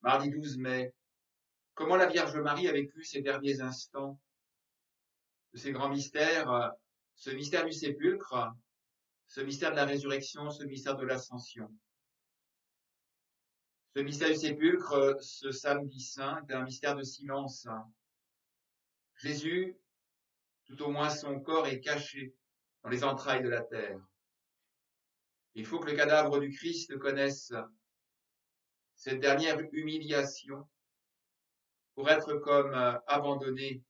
Mardi 12 mai. Comment la Vierge Marie a vécu ces derniers instants de ces grands mystères, ce mystère du sépulcre, ce mystère de la résurrection, ce mystère de l'ascension. Ce mystère du sépulcre, ce samedi saint, est un mystère de silence. Jésus, tout au moins son corps, est caché dans les entrailles de la terre. Il faut que le cadavre du Christ connaisse cette dernière humiliation pour être comme abandonné,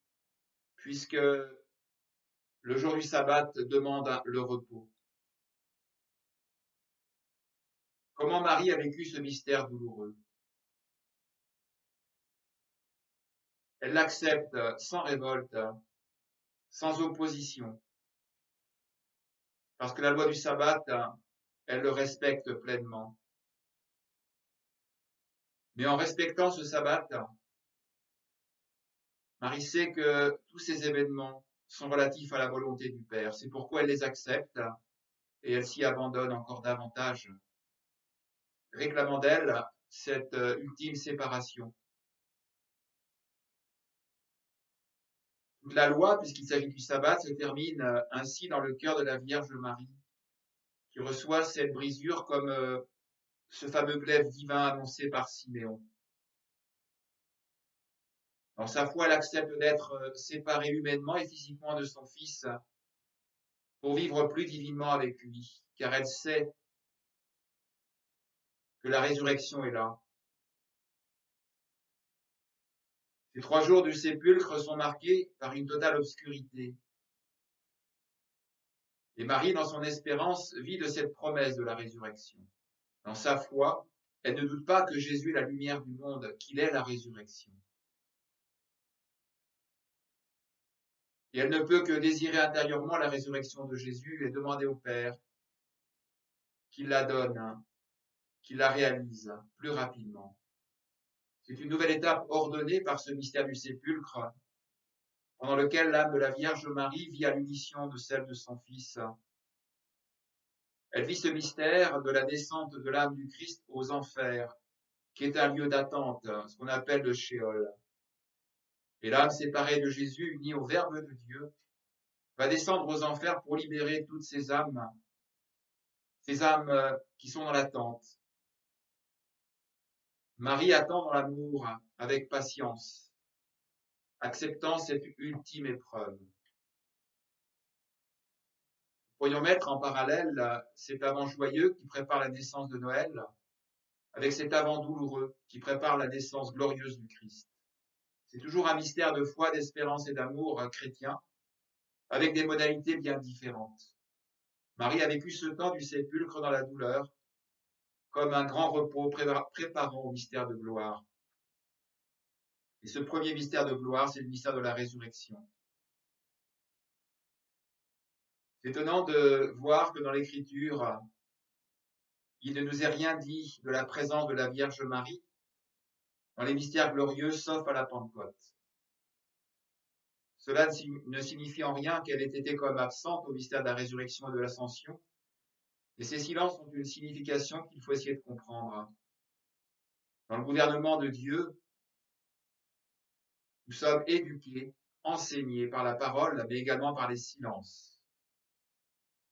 puisque le jour du sabbat demande le repos. Comment Marie a vécu ce mystère douloureux? Elle l'accepte sans révolte, sans opposition, parce que la loi du sabbat, elle le respecte pleinement. Mais en respectant ce sabbat, Marie sait que tous ces événements sont relatifs à la volonté du Père. C'est pourquoi elle les accepte et elle s'y abandonne encore davantage, réclamant d'elle cette ultime séparation. Toute la loi, puisqu'il s'agit du sabbat, se termine ainsi dans le cœur de la Vierge Marie, qui reçoit cette brisure comme ce fameux glaive divin annoncé par Siméon. Dans sa foi, elle accepte d'être séparée humainement et physiquement de son Fils pour vivre plus divinement avec lui, car elle sait que la résurrection est là. Ces 3 jours du sépulcre sont marqués par une totale obscurité. Et Marie, dans son espérance, vit de cette promesse de la résurrection. Dans sa foi, elle ne doute pas que Jésus est la lumière du monde, qu'il est la résurrection. Et elle ne peut que désirer intérieurement la résurrection de Jésus et demander au Père qu'il la donne, qu'il la réalise plus rapidement. C'est une nouvelle étape ordonnée par ce mystère du sépulcre, pendant lequel l'âme de la Vierge Marie vit à l'unisson de celle de son Fils. Elle vit ce mystère de la descente de l'âme du Christ aux enfers, qui est un lieu d'attente, ce qu'on appelle le Shéol. Et l'âme séparée de Jésus, unie au Verbe de Dieu, va descendre aux enfers pour libérer toutes ces âmes qui sont dans l'attente. Marie attend dans l'amour avec patience, acceptant cette ultime épreuve. Pourrions mettre en parallèle cet avant joyeux qui prépare la naissance de Noël avec cet avant douloureux qui prépare la naissance glorieuse du Christ. C'est toujours un mystère de foi, d'espérance et d'amour chrétien, avec des modalités bien différentes. Marie a vécu ce temps du sépulcre dans la douleur, comme un grand repos préparant au mystère de gloire. Et ce premier mystère de gloire, c'est le mystère de la résurrection. C'est étonnant de voir que dans l'Écriture, il ne nous est rien dit de la présence de la Vierge Marie dans les mystères glorieux, sauf à la Pentecôte. Cela ne signifie en rien qu'elle ait été comme absente au mystère de la résurrection et de l'ascension, et ces silences ont une signification qu'il faut essayer de comprendre. Dans le gouvernement de Dieu, nous sommes éduqués, enseignés par la parole, mais également par les silences,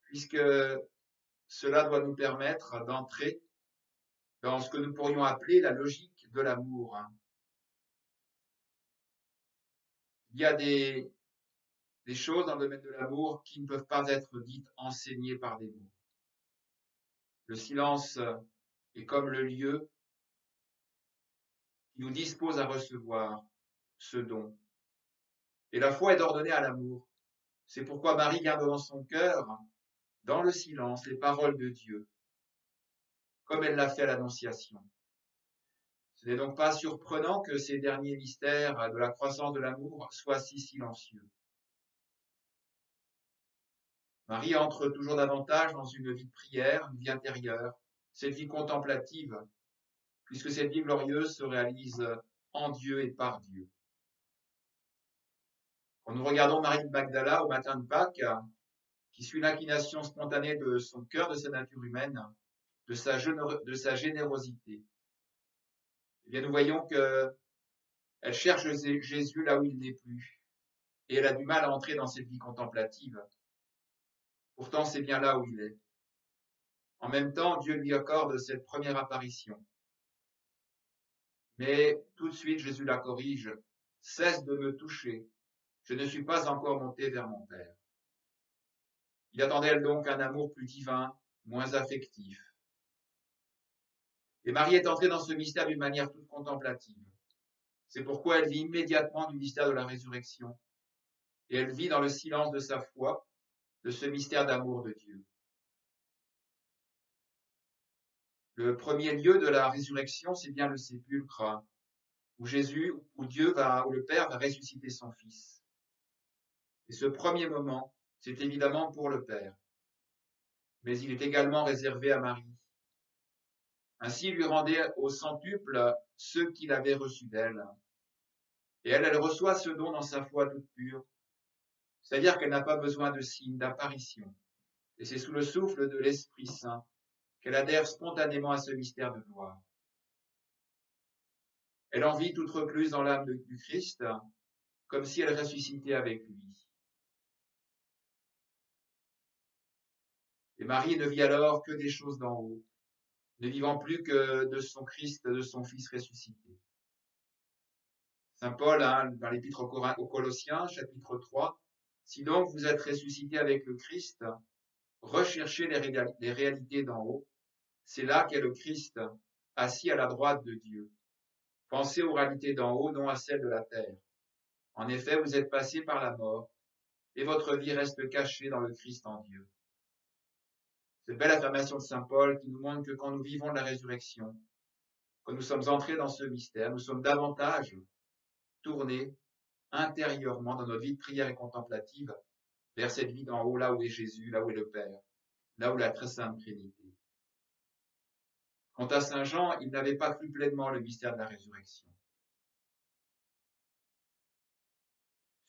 puisque cela doit nous permettre d'entrer dans ce que nous pourrions appeler la logique de l'amour. Il y a des choses dans le domaine de l'amour qui ne peuvent pas être dites, enseignées par des mots. Le silence est comme le lieu qui nous dispose à recevoir ce don. Et la foi est ordonnée à l'amour. C'est pourquoi Marie garde dans son cœur, dans le silence, les paroles de Dieu, comme elle l'a fait à l'Annonciation. Ce n'est donc pas surprenant que ces derniers mystères de la croissance de l'amour soient si silencieux. Marie entre toujours davantage dans une vie de prière, une vie intérieure, cette vie contemplative, puisque cette vie glorieuse se réalise en Dieu et par Dieu. Quand nous regardons Marie de Magdala au matin de Pâques, qui suit l'inclination spontanée de son cœur, de sa nature humaine, de sa générosité, Eh bien, nous voyons qu'elle cherche Jésus là où il n'est plus, et elle a du mal à entrer dans cette vie contemplative. Pourtant, c'est bien là où il est. En même temps, Dieu lui accorde cette première apparition. Mais tout de suite, Jésus la corrige. Cesse de me toucher. Je ne suis pas encore monté vers mon Père. Il attend d'elle donc un amour plus divin, moins affectif. Et Marie est entrée dans ce mystère d'une manière toute contemplative. C'est pourquoi elle vit immédiatement du mystère de la résurrection. Et elle vit dans le silence de sa foi, de ce mystère d'amour de Dieu. Le premier lieu de la résurrection, c'est bien le sépulcre, où où le Père va ressusciter son Fils. Et ce premier moment, c'est évidemment pour le Père, mais il est également réservé à Marie. Ainsi, il lui rendait au centuple ceux qu'il avait reçus d'elle. Et elle reçoit ce don dans sa foi toute pure, c'est-à-dire qu'elle n'a pas besoin de signes d'apparition. Et c'est sous le souffle de l'Esprit Saint qu'elle adhère spontanément à ce mystère de gloire. Elle en vit toute recluse dans l'âme du Christ, comme si elle ressuscitait avec lui. Et Marie ne vit alors que des choses d'en haut, ne vivant plus que de son Christ, de son Fils ressuscité. Saint Paul, dans l'épître aux Colossiens, chapitre 3, si donc vous êtes ressuscité avec le Christ, recherchez les réalités d'en haut. C'est là qu'est le Christ, assis à la droite de Dieu. Pensez aux réalités d'en haut, non à celles de la terre. En effet, vous êtes passé par la mort, et votre vie reste cachée dans le Christ en Dieu. Cette belle affirmation de saint Paul qui nous montre que quand nous vivons de la résurrection, quand nous sommes entrés dans ce mystère, nous sommes davantage tournés intérieurement dans notre vie de prière et contemplative vers cette vie d'en haut, là où est Jésus, là où est le Père, là où est la très sainte Trinité. Quant à saint Jean, il n'avait pas cru pleinement le mystère de la résurrection.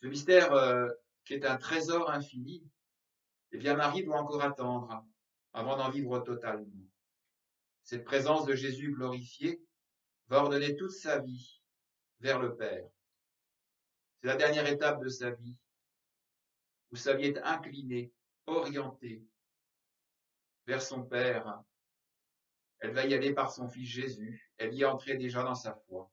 Ce mystère qui est un trésor infini, eh bien Marie doit encore attendre avant d'en vivre totalement. Cette présence de Jésus glorifié va ordonner toute sa vie vers le Père. C'est la dernière étape de sa vie, où sa vie est inclinée, orientée vers son Père. Elle va y aller par son Fils Jésus, elle y est entrée déjà dans sa foi.